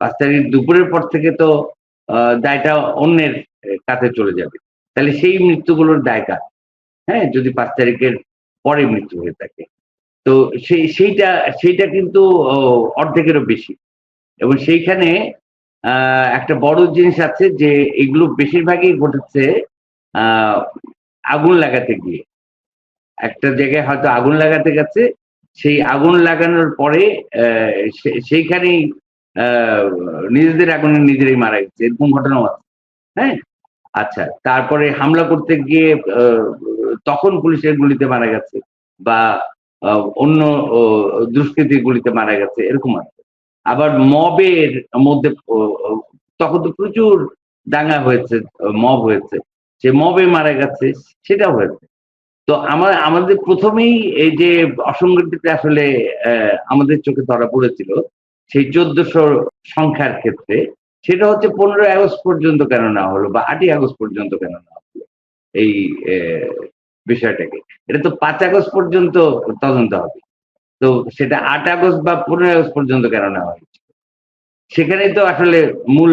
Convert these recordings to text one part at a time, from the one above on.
5 তারিখ দুপুরের পর থেকে তো দায়টা অন্যের কাছে চলে যাবে। তাহলে সেই মৃত্যুগুলোর দায় কার? হ্যাঁ? যদি 5 তারিখের পরে মৃত্যু হয়ে থাকে। তো সেইটা সেইটা কিন্তু অর্ধেকেরও বেশি। এবং সেইখানে আ একটা বড় জিনিস আছে যে এগুলো বেশিরভাগই ঘটেছে আ আগুন লাগাতে গিয়ে। একটা জায়গায় হয়তো আগুন লাগাতে গেছে। সেই আগুন লাগানোর পরে সেইখানেই আ নিজেদের আগুনে নিজেরাই মারা গেছে। এরকম ঘটনাও আছে। হ্যাঁ? আচ্ছা। তারপরে হামলা করতে গিয়ে আ তখন পুলিশের গুলিতে মারা গেছে বা আ অন্য ও দুষ্কৃতীর গুলিতে মারা গেছে, এরকম আছে। আবার মবের মধ্যে ও ও তখন তো প্রচুর দাঙ্গা হয়েছে, মব হয়েছে। সে মবে মারা গেছে, সেটাও হয়েছে। তো আমাদের ১ম এই এই যে অসংগঠিত আসলে আমাদের চোখে ধরা পড়েছিল, সেই ১৪০০ সংখ্যার ক্ষেত্রে, সেটা হচ্ছে ১৫ই আগস্ট পর্যন্ত কেন নেওয়া হলো বা ৮ই আগস্ট পর্যন্ত কেন নেওয়া হলো এই এ বিষয়টাকে। এটা তো ৫ আগস্ট পর্যন্ত তদন্ত হবে। তো সেটা ৮ আগস্ট বা ১৫ই আগস্ট পর্যন্ত কেন নেওয়া হয়েছে? সেখানেই তো আসলে মূল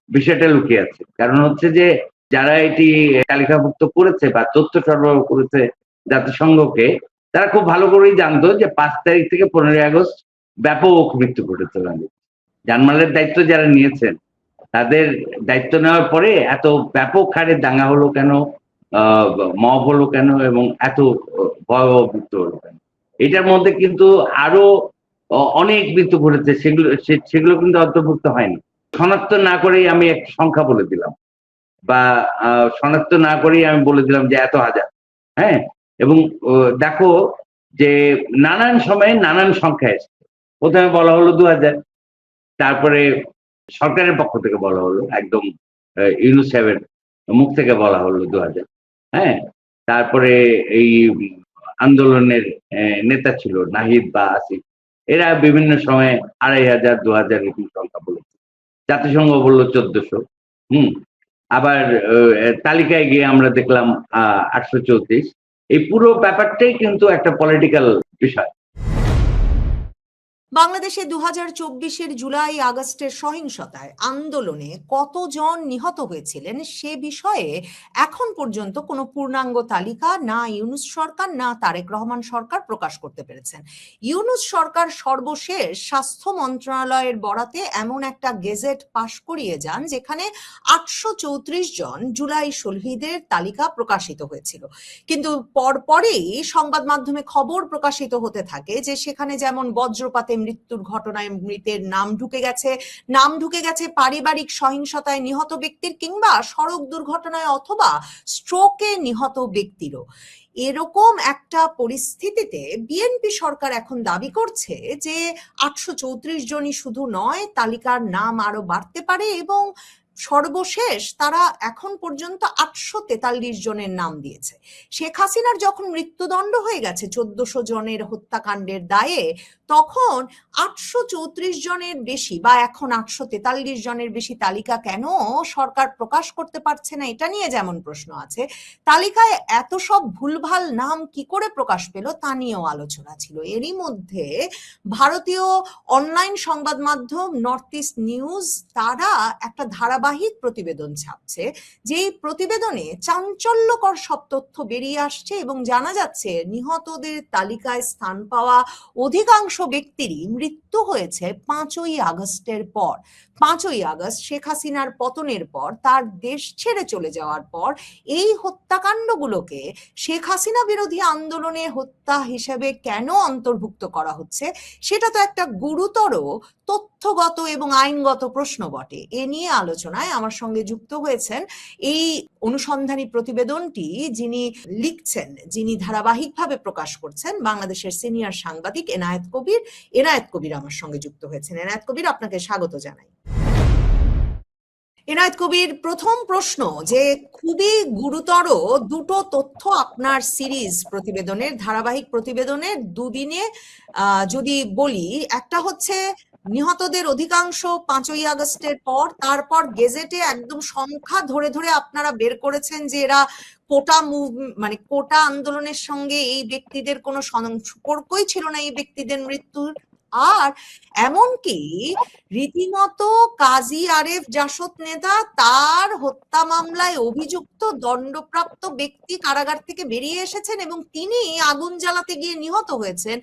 বিষয়টা লুকিয়ে আছে। কারণ হচ্ছে যে যারা এটি তালিকাভুক্ত করেছে বা তথ্য সরবরাহ করেছে জাতিসংঘকে, তারা খুব ভালো করেই জানতো যে ৫ তারিখ থেকে ১৫ই আগস্ট ব্যাপক মৃত্যু ঘটেছে বাংলাদেশে। জানমালের দায়িত্ব যারা নিয়েছেন, তাদের দায়িত্ব নেওয়ার পরে এত ব্যাপক হারে দাঙ্গা হলো কেন? আ মব হলো কেন? এবং এত ভয়াবহ মৃত্যু হলো কেন? এটার মধ্যে কিন্তু আরো অনেক মৃত্যু ঘটেছে। সেগুলো কিন্তু অন্তর্ভুক্ত হয়নি। শনাক্ত না করেই আমি একটা সংখ্যা বলে দিলাম। বা শনাক্ত না করেই আমি বলে দিলাম যে এত হাজার। হ্যাঁ? এবং ও দেখো যে নানান সময়ে নানান সংখ্যা এসছে। ১ম এ বলা হলো ২,০০০, তারপরে সরকারের পক্ষ থেকে বলা হলো একদম ইউনূস সাহেবের মুখ থেকে বলা হলো ২,০০০। হ্যাঁ? তারপরে এই আন্দোলনের নেতা ছিল নাহিদ বা আসিফ। এরা বিভিন্ন সময়ে ২,৫০০, ২,০০০ এরকম সংখ্যা বলেছে। জাতিসংঘ বলল ১৪০০। হুম? আবার তালিকায় গিয়ে আমরা দেখলাম ৮৩৪। এই পুরো ব্যাপারটাই কিন্তু একটা পলিটিক্যাল বিষয়। বাংলাদেশে ২০২৪-এর জুলাই আগস্টের সহিংসতায় আন্দোলনে কতজন নিহত হয়েছিলেন সে বিষয়ে এখন পর্যন্ত কোনো পূর্ণাঙ্গ তালিকা না ইউনূস সরকার না তারেক রহমান সরকার প্রকাশ করতে পেরেছেন। ইউনূস সরকার সর্বশেষ স্বাস্থ্য মন্ত্রণালয়ের বরাতে এমন একটা গেজেট পাশ করিয়ে যান যেখানে ৮৩৪ জন জুলাই শহীদের তালিকা প্রকাশিত হয়েছিল। কিন্তু পরপরেই সংবাদ মাধ্যমে খবর প্রকাশিত হতে থাকে যে সেখানে যেমন বজ্রপাতে মৃত্যুর ঘটনায় মৃতের নাম ঢুকে গেছে পারিবারিক সহিংসতায় নিহত ব্যক্তির কিংবা সড়ক দুর্ঘটনায় অথবা স্ট্রোকে নিহত ব্যক্তিরও। এরকম একটা পরিস্থিতিতে বিএনপি সরকার এখন দাবি করছে যে ৮৩৪ জনই শুধু নয়, তালিকার নাম আরো বাড়তে পারে এবং সর্বশেষ তারা এখন পর্যন্ত ৮৪৩ জনের নাম দিয়েছে। শেখ হাসিনার যখন মৃত্যুদণ্ড হয়ে গেছে ১৪০০ জনের হত্যাকাণ্ডের দায়ে, তখন ৮৩৪ জনের বেশি বা এখন ৮৪৩ জনের বেশি তালিকা কেন সরকার প্রকাশ করতে পারছে না, এটা নিয়ে যেমন প্রশ্ন আছে, তালিকায় এত সব ভুলভাল নাম কি করে প্রকাশ পেল তা নিয়েও আলোচনা ছিল। এরই মধ্যে ভারতীয় অনলাইন সংবাদ মাধ্যম নর্থ ইস্ট নিউজ তারা একটা ধারাবাহিক প্রতিবেদন ছাপছে, যেই প্রতিবেদনে চাঞ্চল্যকর সব তথ্য বেরিয়ে আসছে এবং জানা যাচ্ছে নিহতদের তালিকায় স্থান পাওয়া অধিকাংশ ব্যক্তিরই মৃত্যু হয়েছে ৫ই আগস্টের পর। ৫ই আগস্ট শেখ হাসিনার পতনের পর, তার দেশ ছেড়ে চলে যাওয়ার পর এই হত্যাকাণ্ডগুলোকে শেখ হাসিনা বিরোধী আন্দোলনে হত্যা হিসেবে কেন অন্তর্ভুক্ত করা হচ্ছে সেটা তো একটা গুরুতর তথ্যগত এবং আইনগত প্রশ্ন বটে। এ নিয়ে আলোচনায় আমার সঙ্গে যুক্ত হয়েছেন এই অনুসন্ধানী প্রতিবেদনটি যিনি লিখছেন, যিনি ধারাবাহিকভাবে প্রকাশ করছেন, বাংলাদেশের সিনিয়র সাংবাদিক এনায়েত কবির। এনায়েত কবির আমার সঙ্গে যুক্ত হয়েছেন। এনায়েত কবির, আপনাকে স্বাগত জানাই। এনায়েত কবির, প্রথম প্রশ্ন যে খুবই গুরুতর দুটো তথ্য আপনার সিরিজ প্রতিবেদনের, ধারাবাহিক প্রতিবেদনের দুদিনে যদি বলি, একটা হচ্ছে নিহতদের অধিকাংশ ৫ই আগস্টের পর, তারপর গেজেটে একদম সংখ্যা ধরে ধরে আপনারা বের করেছেন যে এরা কোটা আন্দোলনের সঙ্গে এই ব্যক্তিদের কোনো সম্পর্কই ছিল না এই ব্যক্তিদের মৃত্যুর। আর এমনকি রীতিমতো কাজী আরেফ জাসদ নেতা তার হত্যা মামলায় অভিযুক্ত দণ্ডপ্রাপ্ত ব্যক্তি কারাগার থেকে বেরিয়ে এসেছেন এবং তিনি আগুন জ্বালাতে গিয়ে নিহত হয়েছেন,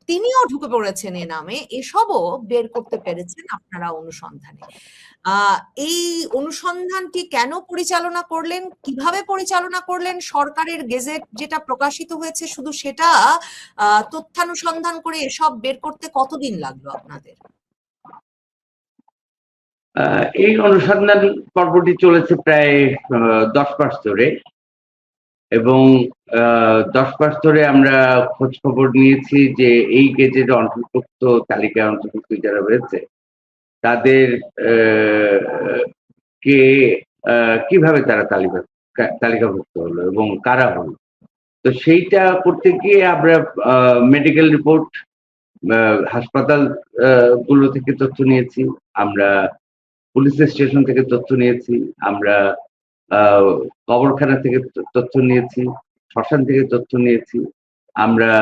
তিনিও ঢুকে পড়েছেন এ নামে, এসবও বের করতে পেরেছেন আপনারা অনুসন্ধানে। এই অনুসন্ধানটি কেন পরিচালনা করলেন, কিভাবে পরিচালনা করলেন? সরকারের গেজেট যেটা প্রকাশিত হয়েছে শুধু সেটা তথ্যানুসন্ধান করে এসব বের করতে কতদিন লাগলো আপনাদের? এই অনুসন্ধান পর্বটি চলেছে প্রায় 10 মাস ধরে, এবং 10 মাস ধরে আমরা খোঁজ খবর নিয়েছি যে এই গেজেট অন্তর্ভুক্ত তালিকায় অন্তর্ভুক্ত যারা রয়েছে তাদের কে কিভাবে তারা তালিকাভুক্ত হলো এবং কারা হলো। তো সেইটা করতে গিয়ে আমরা মেডিকেল রিপোর্ট, হাসপাতাল গুলো থেকে তথ্য নিয়েছি, আমরা পুলিশ স্টেশন থেকে তথ্য নিয়েছি, আমরা কবরখানা থেকে তথ্য নিয়েছি, শ্মশান থেকে তথ্য নিয়েছি, আমরা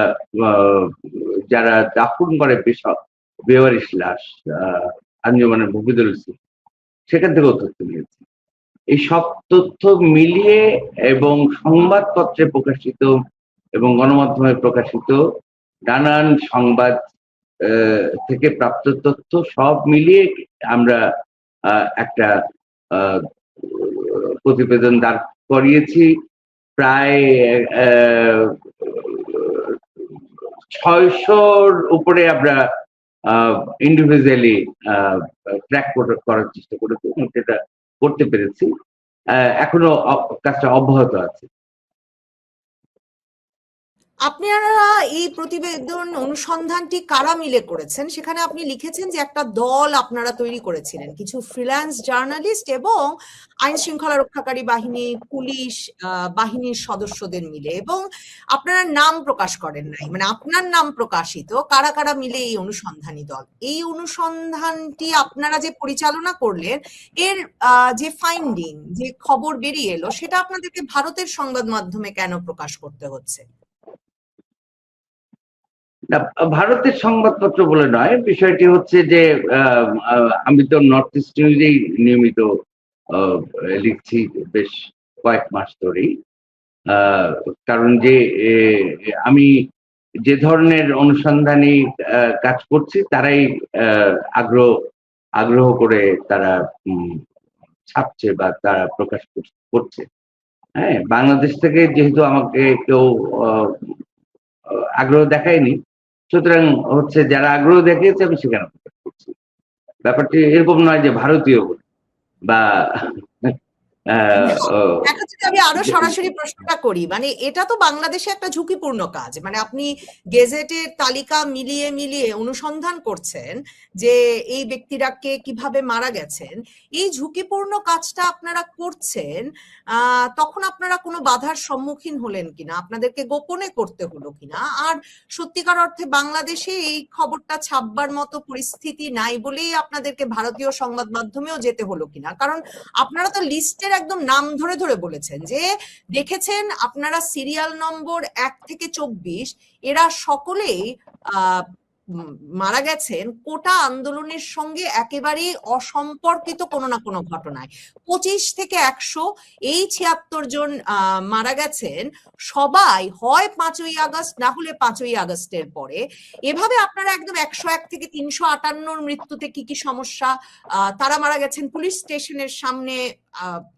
যারা দাফন করে বেওয়ারিশ লাশ আঞ্জুমানের মুফিদুল ইসলাম সেখান থেকেও তথ্য নিয়েছি। এই সব তথ্য মিলিয়ে এবং সংবাদপত্রে প্রকাশিত এবং গণমাধ্যমে প্রকাশিত নানান সংবাদ থেকে প্রাপ্ত তথ্য সব মিলিয়ে আমরা একটা প্রতিবেদন দাঁড় করিয়েছি। প্রায় 600-র উপরে আমরা ইন্ডিভিজুয়ালি ট্র্যাক করার চেষ্টা করেছি এবং সেটা করতে পেরেছি। এখনো কাজটা অব্যাহত আছে। আপনারা এই প্রতিবেদন অনুসন্ধানটি কারা মিলে করেছেন? সেখানে আপনি লিখেছেন যে একটা দল আপনারা তৈরি করেছিলেন, কিছু ফ্রিল্যান্স জার্নালিস্ট এবং আইন শৃঙ্খলা রক্ষাকারী বাহিনী, পুলিশ বাহিনীর সদস্যদের মিলে, এবং আপনারা নাম প্রকাশ করেন নাই, মানে আপনার নাম প্রকাশিত, কারা কারা মিলে এই অনুসন্ধানী দল। এই অনুসন্ধানটি আপনারা যে পরিচালনা করলেন, এর যে ফাইন্ডিং, যে খবর বেরিয়ে এলো, সেটা আপনাদেরকে ভারতের সংবাদ মাধ্যমে কেন প্রকাশ করতে হচ্ছে? ভারতের সংবাদপত্র বলে নয়, বিষয়টি হচ্ছে যে আমি তো নর্থ ইস্ট নিউজেই নিয়মিত লিখছি বেশ কয়েক মাস ধরেই। কারণ যে আমি যে ধরনের অনুসন্ধানী কাজ করছি তারাই আগ্রহ করে তারা ছাপছে বা তারা প্রকাশ করছে। হ্যাঁ, বাংলাদেশ থেকে যেহেতু আমাকে কেউ আগ্রহ দেখায়নি, সুতরাং হচ্ছে যারা আগ্রহ দেখিয়েছে আমি সেখানে প্রকাশ করছি। ব্যাপারটি এরকম নয় যে ভারতীয় বা এখন যদি আমি আরো সরাসরি প্রশ্নটা করি, মানে এটা তো বাংলাদেশে একটা ঝুঁকিপূর্ণ কাজ, মানে আপনি গেজেটের তালিকা মিলিয়ে মিলিয়ে অনুসন্ধান করছেন যে এই ব্যক্তিরাকে কিভাবে মারা গেছেন। এই ঝুঁকিপূর্ণ কাজটা আপনারা করছেন, তখন আপনারা কোনো বাধার সম্মুখীন হলেন কিনা, আপনাদেরকে গোপনে করতে হলো কিনা? আর সত্যিকার অর্থে বাংলাদেশে এই খবরটা ছাপবার মতো পরিস্থিতি নাই বলেই আপনাদেরকে ভারতীয় সংবাদ মাধ্যমেও যেতে হলো কিনা? কারণ আপনারা তো লিস্টের একদম নাম ধরে ধরে বলেছেন যে দেখেছেন আপনারা সিরিয়াল নম্বর 1 থেকে 24 এরা সকলেই মারা গেছেন কোটা আন্দোলনের সঙ্গে একেবারেই অসম্পর্কিত কোনো না কোনো ঘটনায়। 25 থেকে 100 এই 76 জন মারা গেছেন সবাই হয় 5ই আগস্ট না হলে 5ই আগস্টের পরে। এভাবে আপনারা একদম 101 থেকে 358 মৃত্যুতে কি কি সমস্যা, তারা মারা গেছেন পুলিশ স্টেশনের সামনে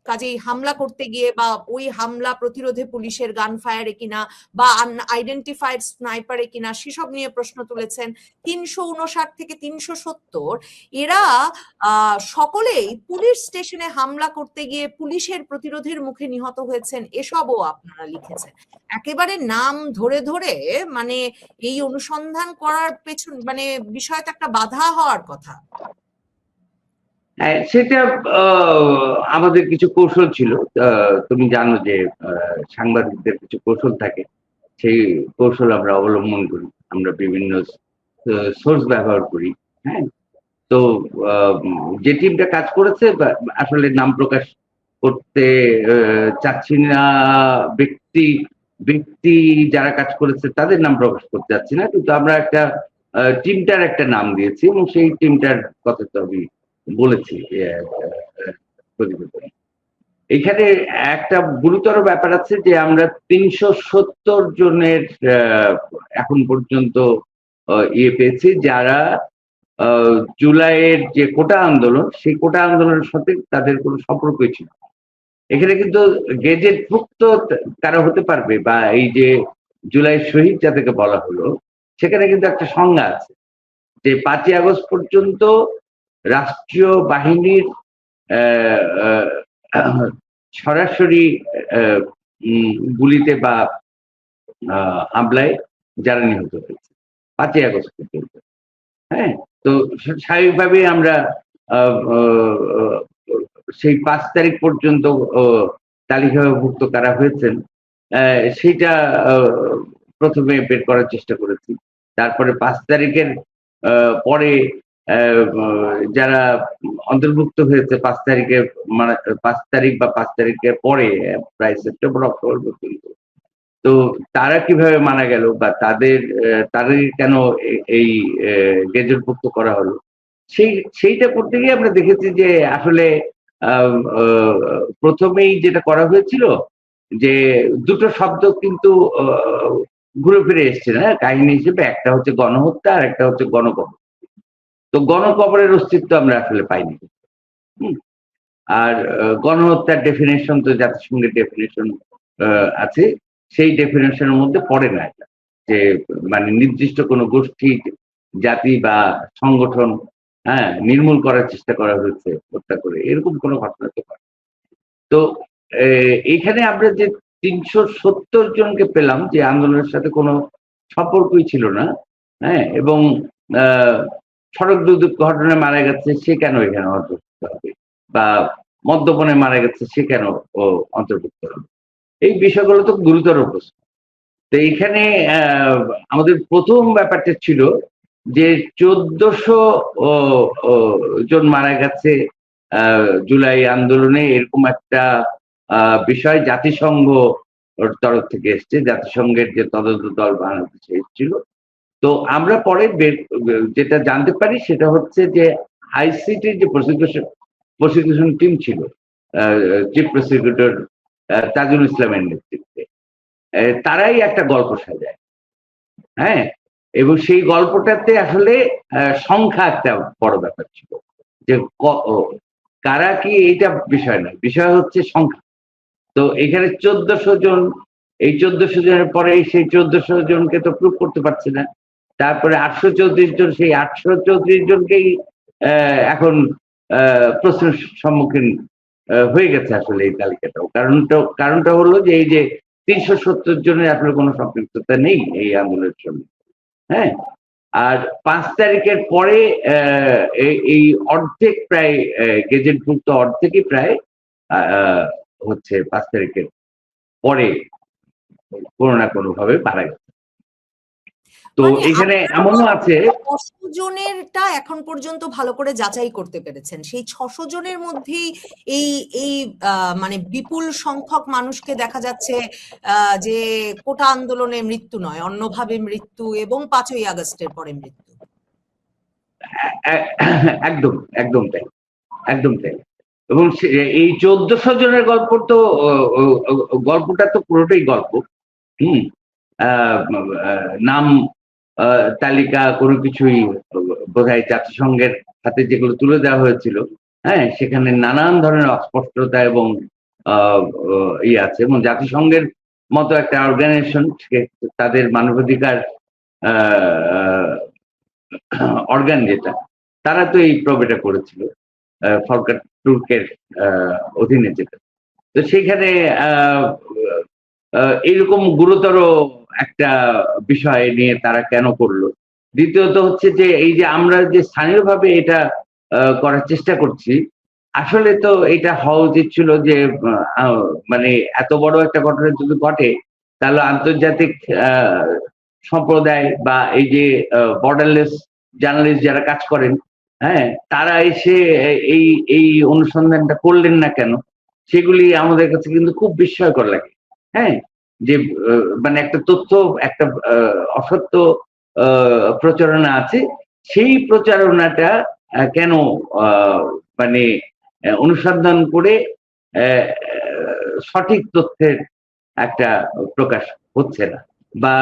কাজেই হামলা করতে গিয়ে বা ওই হামলা প্রতিরোধে পুলিশের গান ফায়ারে কিনা বা আইডেন্টিফাইড স্নাইপারে কিনা সেসব নিয়ে প্রশ্ন তুলেছেন। 359 থেকে 370 এরা সকলেই পুলিশ স্টেশনে হামলা করতে গিয়ে পুলিশের প্রতিরোধের মুখে নিহত হয়েছেন, এসবও আপনারা লিখেছেন। একেবারে নাম ধরে ধরে মানে এই অনুসন্ধান করার পেছন মানে বিষয়টা একটা বাধা হওয়ার কথা। সেটা আমাদের কিছু কৌশল ছিল। তুমি জানো যে সাংবাদিকদের কিছু কৌশল থাকে, সেই কৌশল আমরা অবলম্বন করি, আমরা বিভিন্ন সোর্স ব্যবহার করি। হ্যাঁ, তো যে টিমটা কাজ করেছে আসলে নাম প্রকাশ করতে চাচ্ছি না, ব্যক্তি যারা কাজ করেছে তাদের নাম প্রকাশ করতে চাচ্ছি না, কিন্তু আমরা একটা টিমটার একটা নাম দিয়েছি এবং সেই টিমটার কথা তো আমি বলেছি প্রতিবেদনে। এখানে একটা গুরুতর ব্যাপার আছে যে আমরা ৩৭০ জনের এখন পর্যন্ত ইয়ে পেয়েছি যারা জুলাইয়ের যে কোটা আন্দোলন, সেই কোটা আন্দোলনের সাথে তাদের কোনো সম্পর্কই ছিল। এখানে কিন্তু গেজেটভুক্ত কারা হতে পারবে বা এই যে জুলাই শহীদ যাদেরকে বলা হলো, সেখানে কিন্তু একটা সংজ্ঞা আছে যে ৫ই আগস্ট পর্যন্ত রাষ্ট্রীয় বাহিনীর সরাসরি গুলিতে বা হামলায় যারা নিহত হয়েছে ৫ই আগস্ট পর্যন্ত। হ্যাঁ, তো স্বাভাবিকভাবেই আমরা সেই ৫ তারিখ পর্যন্ত তালিকাভুক্ত কারা হয়েছেন সেইটা প্রথমে বের করার চেষ্টা করেছি। তারপরে ৫ তারিখের পরে যারা অন্তর্ভুক্ত হয়েছে ৫ তারিখে, মানে ৫ তারিখ বা ৫ তারিখের পরে প্রায় সেপ্টেম্বর অক্টোবর পর্যন্ত, তো তারা কিভাবে মারা গেল বা তাদের কেন এই গেজেটভুক্ত করা হলো, সেইটা করতে গিয়ে আমরা দেখেছি যে আসলে প্রথমেই যেটা করা হয়েছিল যে দুটো শব্দ কিন্তু ঘুরে ফিরে এসছে না কাহিনী হিসেবে, একটা হচ্ছে গণহত্যা আর একটা হচ্ছে গণকবর। তো গণকবরের অস্তিত্ব আমরা আসলে পাইনি। আর গণহত্যার ডেফিনেশন তো জাতিসংঘের ডেফিনেশন আছে, সেই ডেফিনেশনের মধ্যে পড়ে না এটা, যে মানে নির্দিষ্ট কোনো গোষ্ঠী, জাতি বা সংগঠন নির্মূল করার চেষ্টা করা হয়েছে হত্যা করে, এরকম কোনো ঘটনা তো হয়। তো এইখানে আমরা যে ৩৭০ জনকে পেলাম যে আন্দোলনের সাথে কোনো সম্পর্কই ছিল না, এবং সড়ক দুর্ঘটনায় মারা গেছে সে কেন এখানে অন্তর্ভুক্ত হবে, বা মদ্যপানে মারা গেছে সে কেন অন্তর্ভুক্ত হবে, এই বিষয়গুলো তো গুরুতর প্রশ্ন। তো এইখানে আমাদের প্রথম ব্যাপারটা ছিল যে ১৪০০ জন মারা গেছে জুলাই আন্দোলনে, এরকম একটা বিষয় জাতিসংঘ তরফ থেকে এসছে, জাতিসংঘের যে তদন্ত দল বাংলাদেশে এসেছিল। তো আমরা পরে যেটা জানতে পারি সেটা হচ্ছে যে আইসিটির যে প্রসিকিউশন টিম ছিল, চিফ প্রসিকিউটর তাজুল ইসলামের নেতৃত্বে, তারাই একটা গল্প সাজায়, এবং সেই গল্পটাতে আসলে সংখ্যা একটা বড় ব্যাপার ছিল, যে কারা কি এইটা বিষয় নয়, বিষয় হচ্ছে সংখ্যা। তো এখানে ১৪০০ জন, এই ১৪০০ জনের পরে সেই ১৪০০ জনকে তো প্রুভ করতে পারছে না, তারপরে ৮৩৪ জন, সেই ৮৩৪ জনকেই এখন প্রশ্নের সম্মুখীন হয়ে গেছে আসলে এই তালিকাটাও। কারণটা হলো যে এই যে ৩৭০ জনের আসলে কোনো সম্পৃক্ততা নেই এই আন্দোলনের সঙ্গে। আর ৫ তারিখের পরে এই অর্ধেক প্রায় গেজেটভুক্ত অর্ধেকই প্রায় হচ্ছে ৫ তারিখের পরে কোনো না কোনো ভাবে মারা গেছে। তো এখানে এমনও আছে ৬০০ জনেরটা এখন পর্যন্ত ভালো করে যাচাই করতে পেরেছেন, সেই ৬০০ জনের মধ্যেই এই মানে বিপুল সংখ্যক মানুষকে দেখা যাচ্ছে যে কোটা আন্দোলনে মৃত্যু নয়, অন্যভাবে মৃত্যু এবং ৫ই আগস্টের পরে মৃত্যু। একদম একদম তাই, একদম তাই। এবং এই ১৪০০ জনের গল্পটা তো পুরোটাই গল্প। নাম তালিকা কোনো কিছুই বোধহয় জাতিসংঘের হাতে যেগুলো তুলে দেওয়া হয়েছিল, সেখানে নানান ধরনের অস্পষ্টতা এবং ইয়ে আছে, এবং জাতিসংঘের মতো একটা অর্গানাইজেশন, তাদের মানবাধিকার অর্গান যেটা, তারা তো এই প্রবেটা করেছিল ফরকার তুর্কের অধীনে যেটা। তো সেখানে এইরকম গুরুতর একটা বিষয় নিয়ে তারা কেন করলো। দ্বিতীয়ত হচ্ছে যে এই যে আমরা যে স্থানীয়ভাবে এটা করার চেষ্টা করছি, আসলে তো এটা হওয়া উচিত ছিল যে মানে এত বড় একটা ঘটনা যদি ঘটে, তাহলে আন্তর্জাতিক সম্প্রদায় বা এই যে বর্ডারলেস জার্নালিস্ট যারা কাজ করেন, তারা এসে এই অনুসন্ধানটা করলেন না কেন, সেগুলি আমাদের কাছে কিন্তু খুব বিস্ময়কর লাগে। যে মানে একটা তথ্য, একটা অসত্য প্রচারণা আছে, সেই প্রচারণাটা কেন মানে অনুসন্ধান করে সঠিক তথ্যের একটা প্রকাশ হচ্ছে না, বা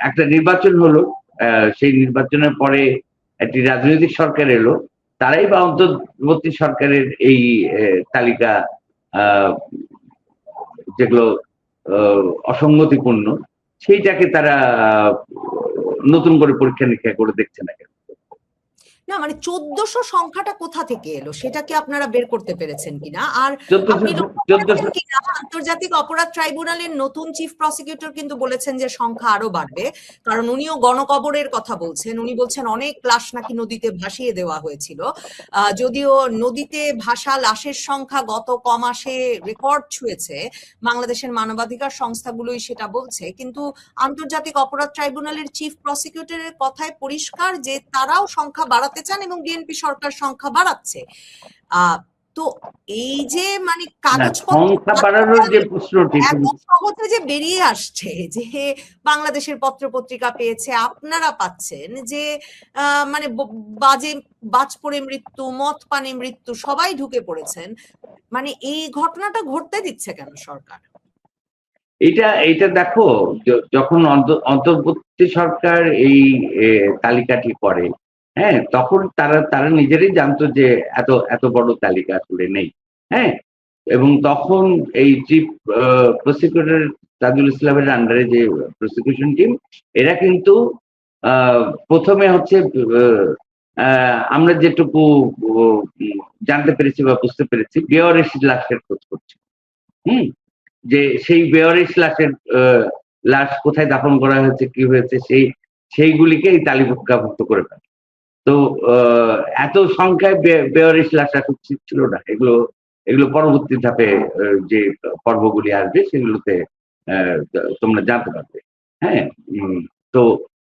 একটা নির্বাচন হলো, সেই নির্বাচনের পরে একটি রাজনৈতিক সরকার এলো, তারাই বা অন্তর্বর্তী সরকারের এই তালিকা যেগুলো অসঙ্গতিপূর্ণ, সেইটাকে তারা নতুন করে পরীক্ষা নিরীক্ষা করে দেখছে না কেন? না মানে 1400 সংখ্যাটা কোথা থেকে এলো সেটা কি আপনারা বের করতে পেরেছেন কিনা? আর আপনি 1400 কিনা আন্তর্জাতিক অপরাধ ট্রাইব্যুনালের নতুন চিফ প্রসিকিউটর কিন্তু বলেছেন যে সংখ্যা আরো বাড়বে, কারণ উনিও গণকবরের কথা বলছেন। উনি বলছেন অনেক লাশ নাকি নদীতে ভাসিয়ে দেওয়া হয়েছিল, যদিও নদীতে ভাসা লাশের সংখ্যা গত কমাসে রেকর্ড ছুঁয়েছে, বাংলাদেশের মানবাধিকার সংস্থাগুলোই সেটা বলছে, কিন্তু আন্তর্জাতিক অপরাধ ট্রাইব্যুনালের চিফ প্রসিকিউটরের কথায় পরিষ্কার যে তারাও সংখ্যা বাড়াতে চান এবং বিএনপি সরকার সংখ্যা বাড়াচ্ছে। তো এই যে মানে সংখ্যা বাড়ানোর যে প্রশ্নটি এত সহজে যে বেরিয়ে আসছে যে বাংলাদেশের পত্র পত্রিকা পেয়েছে, আপনারা পাচ্ছেন যে মানে বাজ পড়ে মৃত্যু, মদ পানে মৃত্যু, সবাই ঢুকে পড়েছেন, মানে এই ঘটনাটা ঘটতে দিচ্ছে কেন সরকার? এটা দেখো, যখন অন্তর্বর্তী সরকার এই তালিকাটি করে, হ্যাঁ, তখন তারা নিজেরাই জানতো যে এত বড় তালিকা আসলে নেই, হ্যাঁ, এবং তখন এই চিফ প্রসিকিউটর তাজুল ইসলামের আন্ডারে যে প্রসিকিউশন টিম, এরা কিন্তু প্রথমে হচ্ছে আমরা যেটুকু জানতে পেরেছি বা বুঝতে পেরেছি, বেওয়ারিশ লাশের খোঁজ করছে, যে সেই বেওয়ারিশ লাশ কোথায় দাফন করা হয়েছে, কি হয়েছে, সেইগুলিকে এই তালিকাভুক্ত করে ফেলে। তো এত সংখ্যায় বেওয়ারিশ লাশ আসা উচিত ছিল না। এগুলো পরবর্তী ধাপে যে পর্বগুলি আসবে সেগুলোতে তোমরা জানতে পারবে। হ্যাঁ, তো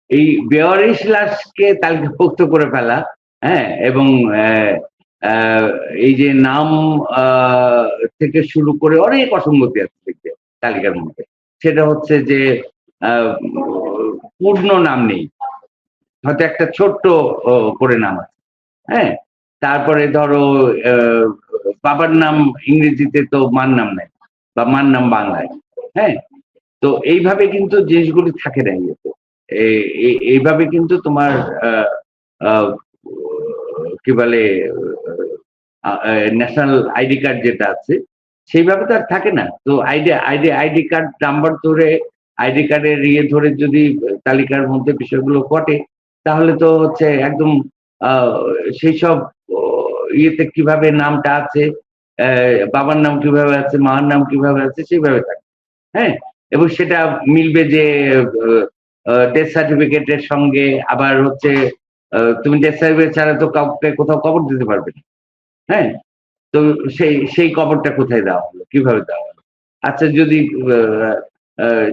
এই বেওয়ারিশ লাশকে তালিকাভুক্ত করে ফেলা, হ্যাঁ, এবং এই যে নাম থেকে শুরু করে অনেক অসঙ্গতি আছে তালিকার মধ্যে। সেটা হচ্ছে যে পূর্ণ নাম নেই, হয়তো একটা ছোট্ট করে নাম আছে, হ্যাঁ, তারপরে ধরো বাবার নাম ইংরেজিতে তো মার নাম নাই, বা মার নাম বাংলায়, হ্যাঁ। তো এইভাবে কিন্তু জিনিসগুলি থাকে না, এইভাবে কিন্তু তোমার কি বলে ন্যাশনাল আইডি কার্ড যেটা আছে সেইভাবে তো আর থাকে না। তো আইডি কার্ড নাম্বার ধরে, আইডি কার্ডের ধরে যদি তালিকার মধ্যে বিষয়গুলো ঘটে, তাহলে তো হচ্ছে একদম সেই সব ইয়েতে কিভাবে নামটা আছে, বাবার নাম কিভাবে আছে, মার নাম কিভাবে আছে, সেইভাবে থাকে, হ্যাঁ। এবং সেটা মিলবে যে ডেথ সার্টিফিকেটের সঙ্গে, আবার হচ্ছে তুমি ডেথ সার্টিফিকেট ছাড়া তো কাউকে কোথাও কবর দিতে পারবে না, হ্যাঁ। তো সেই কবরটা কোথায় দেওয়া হলো, কিভাবে দেওয়া হলো? আচ্ছা, যদি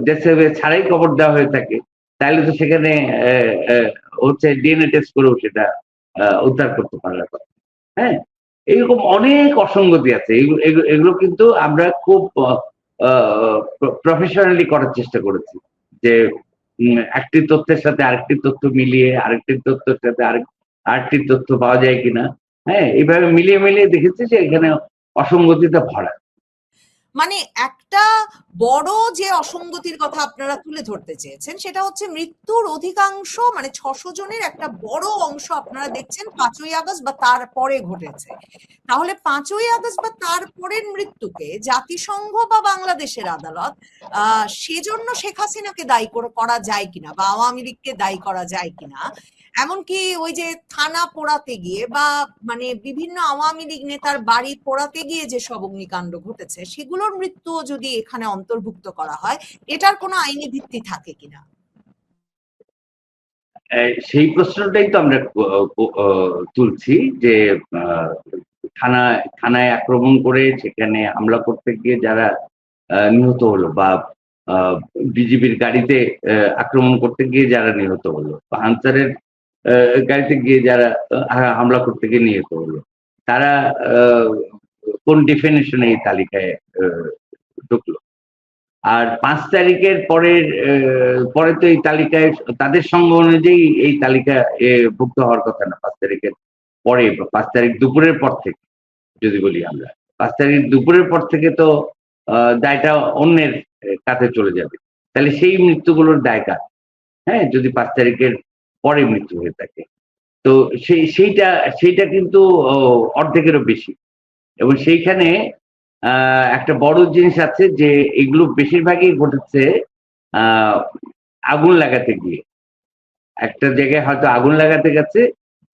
ডেথ সার্টিফিকেট ছাড়াই কবর দেওয়া হয়ে থাকে, তাহলে তো সেখানে হচ্ছে ডিএনএ টেস্ট করেও সেটা উদ্ধার করতে পারলে, হ্যাঁ। এইরকম অনেক অসঙ্গতি আছে। এগুলো কিন্তু আমরা খুব প্রফেশনালি করার চেষ্টা করেছি, যে একটি তথ্যের সাথে আরেকটি তথ্য মিলিয়ে, আরেকটি তথ্যের সাথে আরেকটি তথ্য পাওয়া যায় কিনা, হ্যাঁ, এইভাবে মিলিয়ে দেখেছি যে এখানে অসঙ্গতিতে ভরা। মানে একটা বড় যে অসঙ্গতির কথা আপনারা তুলে ধরতে চেয়েছেন সেটা হচ্ছে মৃত্যুর অধিকাংশ মানে 600 জনের একটা বড় অংশ আপনারা দেখছেন 5ই আগস্ট বা তার পরে ঘটেছে। তাহলে 5ই আগস্ট বা তার পরের মৃত্যুকে জাতিসংঘ বা বাংলাদেশের আদালত সেজন্য শেখ হাসিনাকে দায়ী করা যায় কিনা বা আওয়ামী লীগকে দায়ী করা যায় কিনা, এমনকি ওই যে থানা পোড়াতে গিয়ে বা মানে বিভিন্ন আওয়ামী লীগ নেতার বাড়ি পোড়াতে গিয়ে যে সব অগ্নিকাণ্ড ঘটেছে সেগুলোর মৃত্যু যদি এখানে অন্তর্ভুক্ত করা হয়, এটার কোনো আইনি ভিত্তি থাকে কিনা? সেই প্রশ্নটাই তো আমরা তুলছি, যে থানায় আক্রমণ করে সেখানে হামলা করতে গিয়ে যারা নিহত হলো, বা বিজিবির গাড়িতে আক্রমণ করতে গিয়ে যারা নিহত হলো, বা আনসারের গাড়িতে গিয়ে যারা হামলা করতে গিয়ে নিহত হলো, তারা কোন ডেফিনেশনে এই তালিকায় ঢুকলো? আর 5 তারিখের পরে তো এই তালিকায় তাদের সংখ্যা অনুযায়ী এই তালিকা ভুক্ত হওয়ার কথা না। 5 তারিখের পরে বা 5 তারিখ দুপুরের পর থেকে যদি বলি আমরা, 5 তারিখ দুপুরের পর থেকে তো দায়টা অন্যের কাছে চলে যাবে। তাহলে সেই মৃত্যুগুলোর দায় কার? হ্যাঁ, যদি 5 তারিখের পরে মৃত্যু হয়ে থাকে, তো সেইটা কিন্তু অর্ধেকেরও বেশি। এবং সেইখানে একটা বড় জিনিস আছে যে এগুলো বেশিরভাগই ঘটেছে আহ আগুন লাগাতে গিয়ে। একটা জায়গায় হয়তো আগুন লাগাতে গেছে,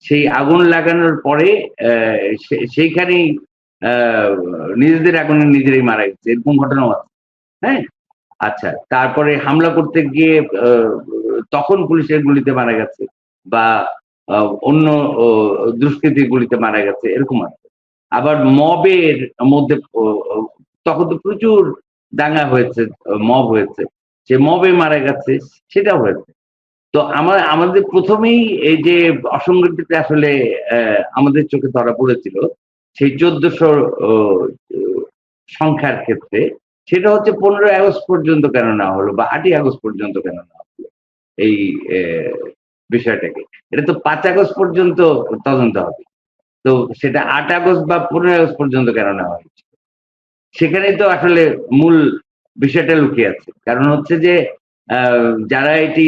সেই আগুন লাগানোর পরে সেইখানেই আহ নিজেদের আগুনে নিজেরাই মারা গেছে, এরকম ঘটনাও আছে। হ্যাঁ, আচ্ছা, তারপরে হামলা করতে গিয়ে তখন পুলিশের গুলিতে মারা গেছে, বা অন্য দুষ্কৃতীর গুলিতে মারা গেছে, এরকম আছে। আবার মবের মধ্যে তখন তো প্রচুর দাঙ্গা হয়েছে, মব হয়েছে, সে মবে মারা গেছে, সেটাও হয়েছে। তো আমাদের প্রথমেই এই যে অসংগঠিত আসলে আমাদের চোখে ধরা পড়েছিল সেই 1400 সংখ্যার ক্ষেত্রে, সেটা হচ্ছে 15ই আগস্ট পর্যন্ত কেন না হলো, বা 8ই আগস্ট পর্যন্ত কেন না হলো এই বিষয়টাকে। এটা তো 5 আগস্ট পর্যন্ত তদন্ত হবে, তো সেটা 8 আগস্ট বা 15ই আগস্ট পর্যন্ত কেন নেওয়া হয়েছে? সেখানেই তো আসলে মূল বিষয়টা লুকিয়ে আছে। কারণ হচ্ছে যে যারা এটি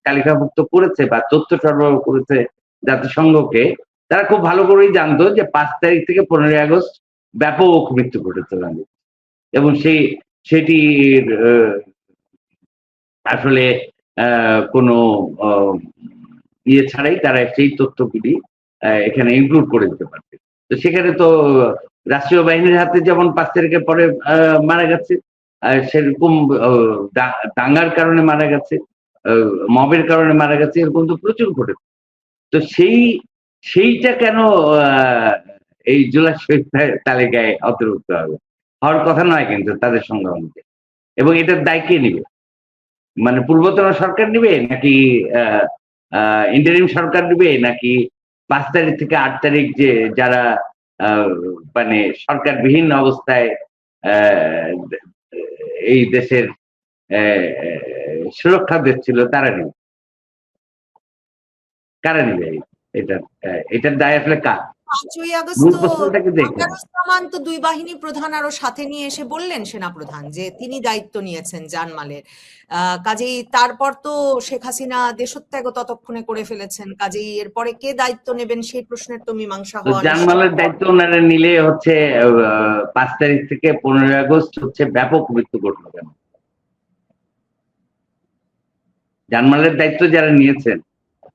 তালিকাভুক্ত করেছে বা তথ্য সরবরাহ করেছে জাতিসংঘকে, তারা খুব ভালো করেই জানতো যে 5 তারিখ থেকে 15ই আগস্ট ব্যাপক মৃত্যু ঘটেছে বাংলাদেশে। এবং সেটির আসলে কোনো ইয়ে ছাড়াই তারা সেই তথ্যগুলি এখানে ইনক্লুড করে দিতে পারবে। তো সেখানে তো রাষ্ট্রীয় বাহিনীর হাতে যেমন 5 তারিখের পরে মারা গেছে, সেরকম দাঙ্গার কারণে মারা গেছে, মবের কারণে মারা গেছে, এরকম তো প্রচুর ঘটেছে। তো সেইটা কেন এই জুলাই শহীদ তালিকায় অন্তর্ভুক্ত হবে? হওয়ার কথা নয় কিন্তু তাদের সংখ্যা অনুযায়ী। এবং এটার দায় কে নিবে? মানে পূর্বতন সরকার নিবে, নাকি ইন্টারিম সরকার নিবে, নাকি 5 তারিখ থেকে 8 তারিখ যে যারা মানে সরকারবিহীন অবস্থায় এই দেশের সুরক্ষা দিচ্ছিল তারা নিবে? কারা নিবে? এটার দায় আসলে কার? 5ই আগস্ট মূল তো প্রশ্নটা কিন্তু এখানে। আকারুজ্জামান তো দুই বাহিনী প্রধান আরো সাথে নিয়ে এসে বললেন, সেনাপ্রধান, যে তিনি দায়িত্ব নিয়েছেন জানমালের। কাজেই তারপর তো শেখ হাসিনা দেশত্যাগও ততক্ষণে করে ফেলেছেন। কাজেই এরপরে কে দায়িত্ব নেবেন সেই প্রশ্নের তো মীমাংসা তো হওয়া নিশ্চিত। জানমালের দায়িত্ব ওনারা নিলে হচ্ছে 5 তারিখ থেকে 15ই আগস্ট হচ্ছে ব্যাপক মৃত্যু ঘটলো কেন? জানমালের দায়িত্ব যারা নিয়েছেন,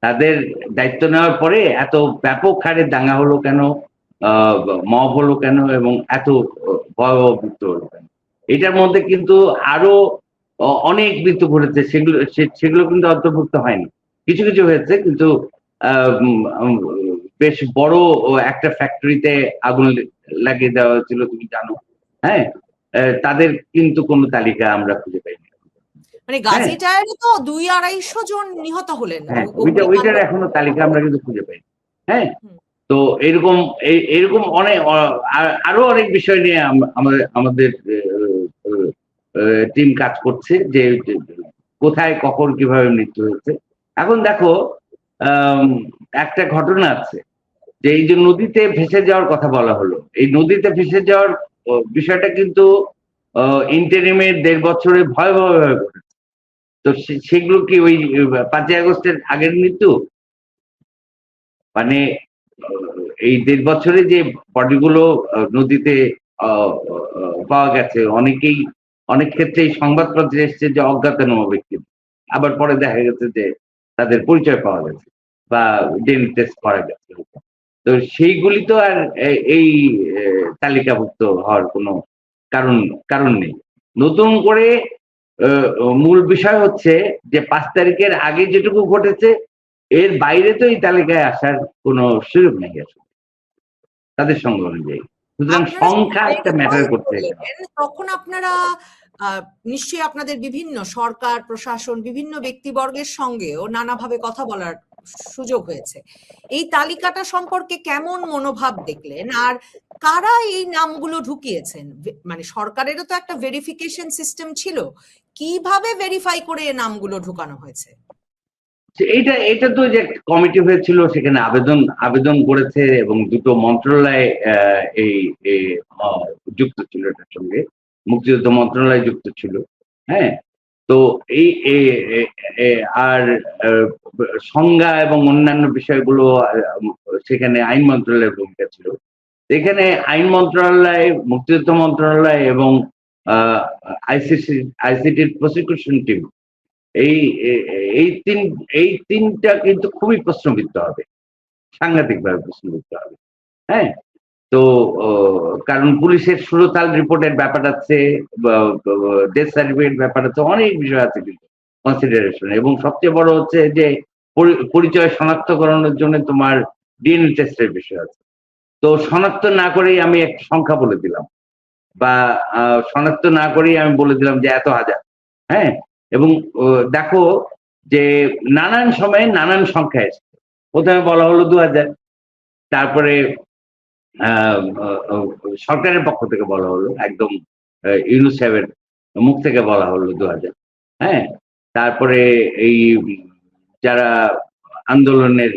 তাদের দায়িত্ব নেওয়ার পরে এত ব্যাপক হারে দাঙ্গা হলো কেন, মব হলো কেন, এবং এত ভয়াবহ মৃত্যু হলো কেন? এটার মধ্যে কিন্তু আরো অনেক মৃত্যু ঘটেছে, সেগুলো কিন্তু অন্তর্ভুক্ত হয়নি। কিছু কিছু হয়েছে, কিন্তু বেশ বড় একটা ফ্যাক্টরিতে আগুন লাগিয়ে দেওয়া হয়েছিল, তুমি জানো। হ্যাঁ, তাদের কিন্তু কোনো তালিকা আমরা খুঁজে পাইনি। মানে হ্যাঁ, গাজী টায়ারে তো 200-250 জন নিহত হলেন হ্যাঁ, ওইটার অগ্নিকাণ্ডে। এখনো তালিকা আমরা কিন্তু খুঁজে পাইনি। হ্যাঁ, হুম। তো এরকম অনেক আরো অনেক বিষয় নিয়ে আমাদের টিম কাজ করছে, যে কোথায় কখন কিভাবে মৃত্যু হয়েছে। এখন দেখো, একটা ঘটনা আছে যে এই যে নদীতে ভেসে যাওয়ার কথা বলা হলো, এই নদীতে ভেসে যাওয়ার বিষয়টা কিন্তু ইন্টারিমের 1.5 বছরে ভয়াবহভাবে ঘটেছে। তো সেগুলো কি ওই 5ই আগস্টের আগের মৃত্যু? মানে এই 1.5 বছরে যে বডিগুলো নদীতে পাওয়া গেছে, অনেক ক্ষেত্রেই সংবাদপত্রে এসছে যে অজ্ঞাতনামা ব্যক্তি, আবার পরে দেখা গেছে যে তাদের পরিচয় পাওয়া গেছে বা ডিএনএ টেস্ট করা গেছে। তো সেইগুলি তো আর এই তালিকাভুক্ত হওয়ার কোনো কারণ কারণ নেই। নতুন করে মূল বিষয় হচ্ছে যে 5 তারিখের আগে যেটুকু ঘটেছে, এর বাইরে তো এই তালিকায় আসার কোনো সুযোগ নেই আসলে তাদের সঙ্গে অনুযায়ী। সুতরাং আপনারা যখন সংখ্যা একটা ম্যাটার ভেরিফাই করছে করলেন, এখানে। তখন আপনারা নিশ্চয়ই আপনাদের বিভিন্ন সরকার প্রশাসন বিভিন্ন ব্যক্তিবর্গের সঙ্গেও নানাভাবে কথা বলার সুযোগ হয়েছে। এই তালিকাটা সম্পর্কে কেমন মনোভাব দেখলেন? আর কারা এই নামগুলো ঢুকিয়েছেন? মানে সরকারেরও তো একটা ভেরিফিকেশন সিস্টেম ছিল, কিভাবে ভেরিফাই করে এই নামগুলো ঢুকানো হয়েছে? এটা এটা তো যে কমিটি হয়েছিল, সেখানে আবেদন আবেদন করেছে এবং দুটো মন্ত্রণালয় এই যুক্ত ছিল, এটার সঙ্গে মুক্তিযুদ্ধ মন্ত্রণালয় যুক্ত ছিল। হ্যাঁ, তো এই আর সংজ্ঞা এবং অন্যান্য বিষয়গুলো সেখানে আইন মন্ত্রণালয়ের ভূমিকা ছিল। এখানে আইন মন্ত্রণালয়, মুক্তিযুদ্ধ মন্ত্রণালয় এবং আইসিটির প্রসিকিউশন টিম, এই এই তিনটা কিন্তু খুবই প্রশ্নবিদ্ধ হবে, সাংঘাতিকভাবে প্রশ্নবিদ্ধ হবে। হ্যাঁ, তো কারণ পুলিশের সুরতাল রিপোর্টের ব্যাপার আছে, ডেথ সার্টিফিকেট ব্যাপার আছে, অনেক বিষয় আছে কিন্তু কনসিডারেশন। এবং সবচেয়ে বড় হচ্ছে যে পরিচয় শনাক্তকরণের জন্য তোমার ডিএনএ টেস্টের বিষয় আছে। তো শনাক্ত না করেই আমি একটা সংখ্যা বলে দিলাম, বা শনাক্ত না করেই আমি বলে দিলাম যে এত হাজার। হ্যাঁ, এবং দেখো যে নানান সময়ে নানান সংখ্যা এসেছে। প্রথমে বলা হলো 2000, তারপরে সরকারের পক্ষ থেকে বলা হলো, একদম ইউনূস সাহেবের মুখ থেকে বলা হলো 2000। হ্যাঁ, তারপরে এই যারা আন্দোলনের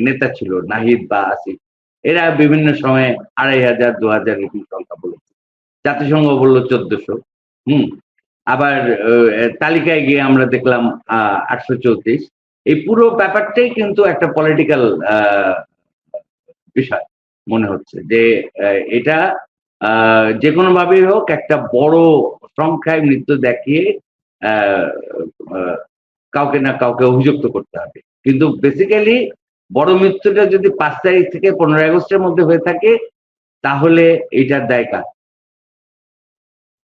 নেতা ছিল, নাহিদ বা আসিফ, এরা বিভিন্ন সময়ে 2500, 2000 এরকম সংখ্যা বলেছে। জাতিসংঘ বললো 1400। আবার তালিকায় গিয়ে আমরা দেখলাম 834। এই পুরো ব্যাপারটাই কিন্তু একটা পলিটিক্যাল বিষয় মনে হচ্ছে, যে এটা যে কোনো ভাবেই হোক একটা বড় সংখ্যায় মৃত্যু দেখিয়ে কাউকে না কাউকে অভিযুক্ত করতে হবে। কিন্তু বেসিক্যালি বড় মৃত্যুটা যদি 5 তারিখ থেকে 15 আগস্টের মধ্যে হয়ে থাকে, তাহলে এটার দায় কার?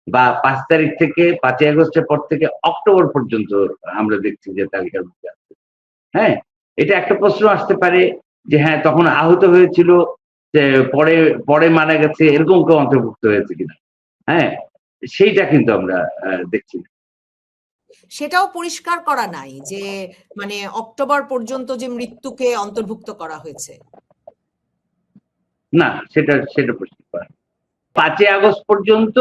বা 5 তারিখ থেকে 5 আগস্টের পর থেকে অক্টোবর পর্যন্ত আমরা দেখছি যে তালিকার মধ্যে আছে। হ্যাঁ, এটা একটা প্রশ্ন আসতে পারে যে হ্যাঁ, তখন আহত হয়েছিল, যে পরে পরে মারা গেছে, এরকম কেউ অন্তর্ভুক্ত হয়েছে কিনা। হ্যাঁ, সেইটা কিন্তু আমরা দেখছি না। সেটাও পরিষ্কার করা নাই যে মানে অক্টোবর পর্যন্ত যে মৃত্যুকে অন্তর্ভুক্ত করা হয়েছে। না, সেটা সেটা পরিষ্কার করা। 5 আগস্ট পর্যন্ত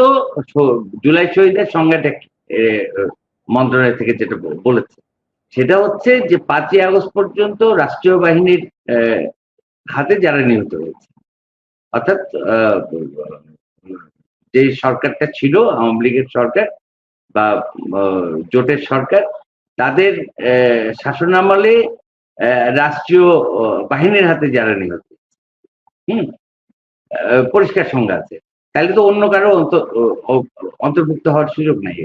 জুলাই শহীদের সংজ্ঞাটা মন্ত্রণালয় থেকে যেটা বলেছে, সেটা হচ্ছে যে 5 আগস্ট পর্যন্ত রাষ্ট্রীয় বাহিনীর হাতে যারা নিহত হয়েছে, অর্থাৎ যে সরকারটা ছিল আওয়ামী লীগের সরকার বা জোটের সরকার, তাদের শাসনামলে রাষ্ট্রীয় বাহিনীর হাতে যারা নিহত, পরিষ্কার সংজ্ঞা আছে। তাহলে তো অন্য কারো অন্তর্ভুক্ত হওয়ার সুযোগ নাই।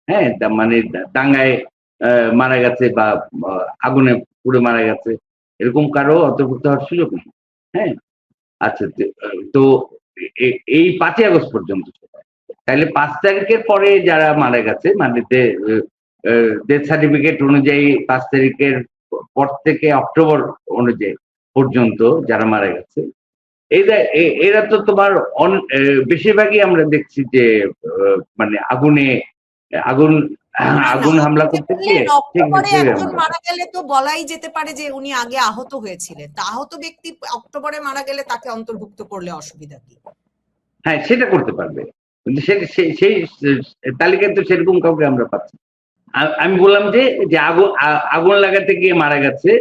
হ্যাঁ, মানে দাঙ্গায় মারা গেছে বা আগুনে পুড়ে মারা গেছে, এরকম কারো অন্তর্ভুক্ত হওয়ার সুযোগ নেই। হ্যাঁ, আচ্ছা, তো এই 5 আগস্ট পর্যন্ত। তাহলে 5 তারিখের পরে যারা মারা গেছে, মানে ডেথ সার্টিফিকেট অনুযায়ী 5 তারিখের পর থেকে অক্টোবর অনুযায়ী পর্যন্ত যারা মারা গেছে, এরা তো তোমার বেশিরভাগই আমরা দেখছি যে মানে আগুন হামলা করতে গিয়ে অক্টোবরে একজন মারা গেলে তো বলাই যেতে পারে যে উনি আগে আহত হয়েছিলেন। তা আহত ব্যক্তি অক্টোবরে মারা গেলে তাকে অন্তর্ভুক্ত করলে অসুবিধা কি? হ্যাঁ, সেটা করতে পারবে, কিন্তু সেই তালিকায় তো সেরকম কাউকে আমরা পাচ্ছি। আমি বললাম যে আগুন লাগাতে গিয়ে মারা গেছে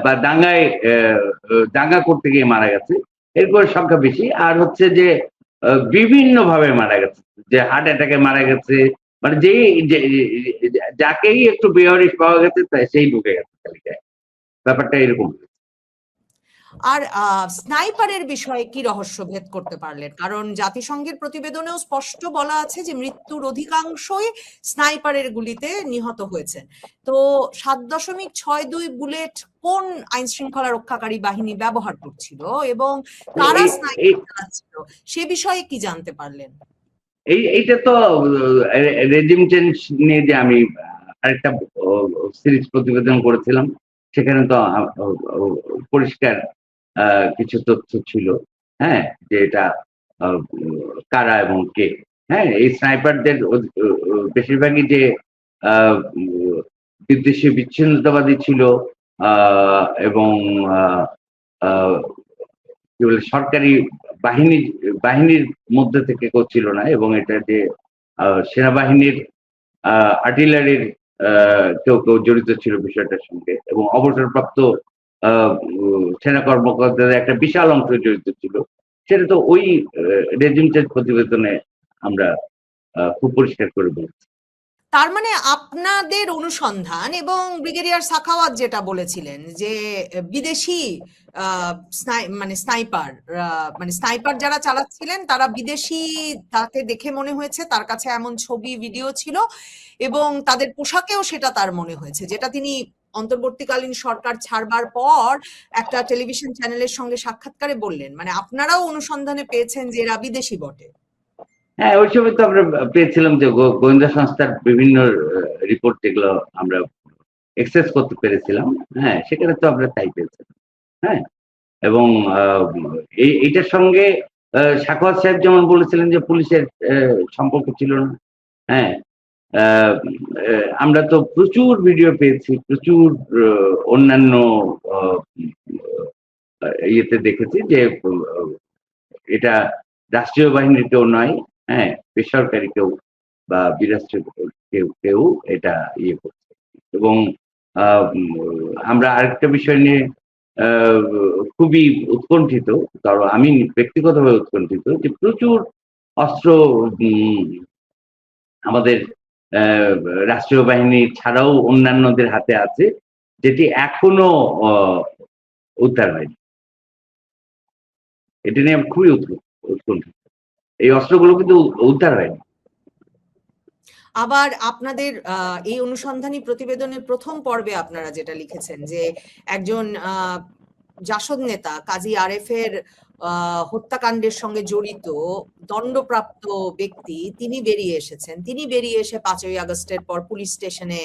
বা দাঙ্গা করতে গিয়ে মারা গেছে, এরপর সংখ্যা বেশি। আর হচ্ছে যে বিভিন্ন ভাবে মারা গেছে, যে হার্ট অ্যাটাকে মারা গেছে, মানে যাকেই একটু বেহরিশ পাওয়া গেছে সেই ঢুকে গেছে তালিকায়, ব্যাপারটা এরকম। আর স্নাইপারের বিষয়ে কি রহস্য ভেদ করতে পারলেন? কারণ জাতিসংঘের প্রতিবেদনেও স্পষ্ট বলা আছে যে মৃত্যুর অধিকাংশই স্নাইপারের গুলিতে নিহত হয়েছেন। তো 7.62 বুলেট কোন আইন শৃঙ্খলা রক্ষাকারী বাহিনী ব্যবহার করছিল এবং কারা স্নাইপার চালাচ্ছিল, সে বিষয়ে কি জানতে পারলেন? এইটা তো রেজিম চেঞ্জ নিয়ে যে আমি আরেকটা সিরিজ প্রতিবেদন করেছিলাম, সেখানে তো পরিষ্কার কিছু তথ্য ছিল। হ্যাঁ, যে এটা কারা এবং কে। হ্যাঁ, এই স্নাইপারদের বেশিরভাগই যে বিদ্বেষী বিচ্ছিন্নতাবাদী ছিল এবং কি বলে সরকারি বাহিনীর মধ্যে থেকে কেউ ছিল না, এবং এটা যে সেনাবাহিনীর আর্টিলারির কেউ কেউ জড়িত ছিল বিষয়টার সঙ্গে, এবং অবসরপ্রাপ্ত সেনা কর্মকর্তাদের একটা বিশাল অংশ জড়িত ছিল, সেটা তো ওই রেজিম চেঞ্জ প্রতিবেদনে আমরা খুব পরিষ্কার করে বলেছি। তার মানে আপনাদের অনুসন্ধান এবং ব্রিগেডিয়ার সাখাওয়াত যেটা বলেছিলেন যে বিদেশি মানে স্নাইপার যারা চালাচ্ছিলেন তারা বিদেশি, তাকে দেখে মনে হয়েছে, তার কাছে এমন ছবি ভিডিও ছিল এবং তাদের পোশাকেও সেটা তার মনে হয়েছে, যেটা তিনি অন্তর্বর্তীকালীন সরকার ছাড়বার পর একটা টেলিভিশন চ্যানেলের সঙ্গে সাক্ষাৎকারে বললেন। মানে আপনারাও অনুসন্ধানে পেয়েছেন যে এরা বিদেশি বটে। হ্যাঁ, ওই সময় তো আমরা পেয়েছিলাম যে গোয়েন্দা সংস্থার বিভিন্ন রিপোর্ট, যেগুলো আমরা এক্সেস করতে পেরেছিলাম, হ্যাঁ, সেখানে তো আমরা তাই পেয়েছিলাম। হ্যাঁ, এবং এইটার সঙ্গে সাখাওয়াত সাহেব যেমন বলেছিলেন যে পুলিশের সম্পর্ক ছিল না। হ্যাঁ, আমরা তো প্রচুর ভিডিও পেয়েছি, প্রচুর অন্যান্য ইয়েতে দেখেছি যে এটা রাষ্ট্রীয় বাহিনীর কেউ নয়, হ্যাঁ, বেসরকারি কেউ বা বিরাষ্ট্রীয় কেউ এটা ইয়ে করছে। এবং আমরা আরেকটা বিষয় নিয়ে খুবই উৎকণ্ঠিত, কারণ আমি ব্যক্তিগতভাবে উৎকণ্ঠিত, যে প্রচুর অস্ত্র আমাদের রাষ্ট্রীয় বাহিনী ছাড়াও অন্যান্যদের হাতে আছে, যেটি এখনো উদ্ধার হয়নি। এটি নিয়ে আমি খুবই উৎকণ্ঠিত। এই অস্ত্রগুলো কিন্তু উদ্ধার হয়নি। আবার আপনাদের এই অনুসন্ধানী প্রতিবেদনের প্রথম পর্বে আপনারা যেটা লিখেছেন যে একজন জাসদ নেতা কাজী আরেফের হত্যাকাণ্ডের সঙ্গে জড়িত দণ্ডপ্রাপ্ত ব্যক্তি তিনি বেরিয়ে এসেছেন, তিনি বেরিয়ে এসে 5ই আগস্টের পর পুলিশ স্টেশনে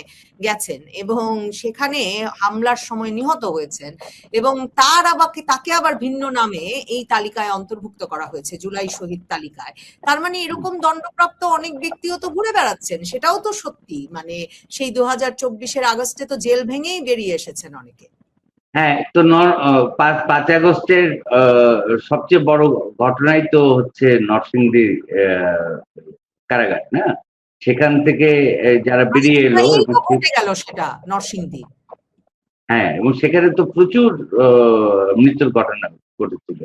গেছেন এবং সেখানে হামলার সময় নিহত হয়েছেন, এবং তাকে আবার ভিন্ন নামে এই তালিকায় অন্তর্ভুক্ত করা হয়েছে, জুলাই শহীদ তালিকায়। তার মানে এরকম দণ্ডপ্রাপ্ত অনেক ব্যক্তিও তো ঘুরে বেড়াচ্ছেন, সেটাও তো সত্যি। মানে সেই 2024-এর আগস্টে তো জেল ভেঙেই বেরিয়ে এসেছেন অনেকে। হ্যাঁ, তো 5 আগস্টের সবচেয়ে বড় ঘটনাই তো হচ্ছে নরসিংদী কারাগার, না? সেখান থেকে যারা বেরিয়ে এলো, ঘটে গেল সেটা নরসিংদী। হ্যাঁ, এবং সেখানে তো প্রচুর মৃত্যুর ঘটনা ঘটেছিল,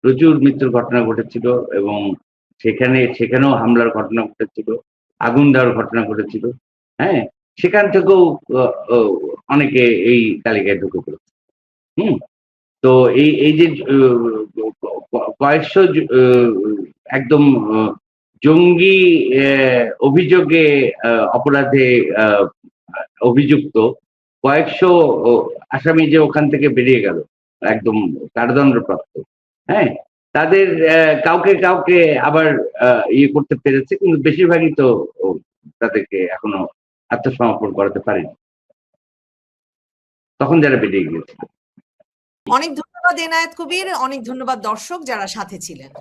প্রচুর মৃত্যুর ঘটনা ঘটেছিল, এবং সেখানেও হামলার ঘটনা ঘটেছিল, আগুন দেওয়ার ঘটনা ঘটেছিল। হ্যাঁ, সেখান থেকেও অনেকে এই তালিকায় ঢুকে পড়েছে। তো এই যে কয়েকশো একদম জঙ্গি অভিযোগে অপরাধে অভিযুক্ত কয়েকশো আসামি যে ওখান থেকে বেরিয়ে গেল একদম কারাদণ্ডপ্রাপ্ত, হ্যাঁ, তাদের কাউকে কাউকে আবার ইয়ে করতে পেরেছে, কিন্তু বেশিরভাগই তো তাদেরকে এখনো আত্মসমর্পণ করাতে পারেনি তখন যারা বেরিয়ে গিয়েছিল। অনেক ধন্যবাদ এনায়েত কবির, অনেক ধন্যবাদ দর্শক যারা সাথে ছিলেন।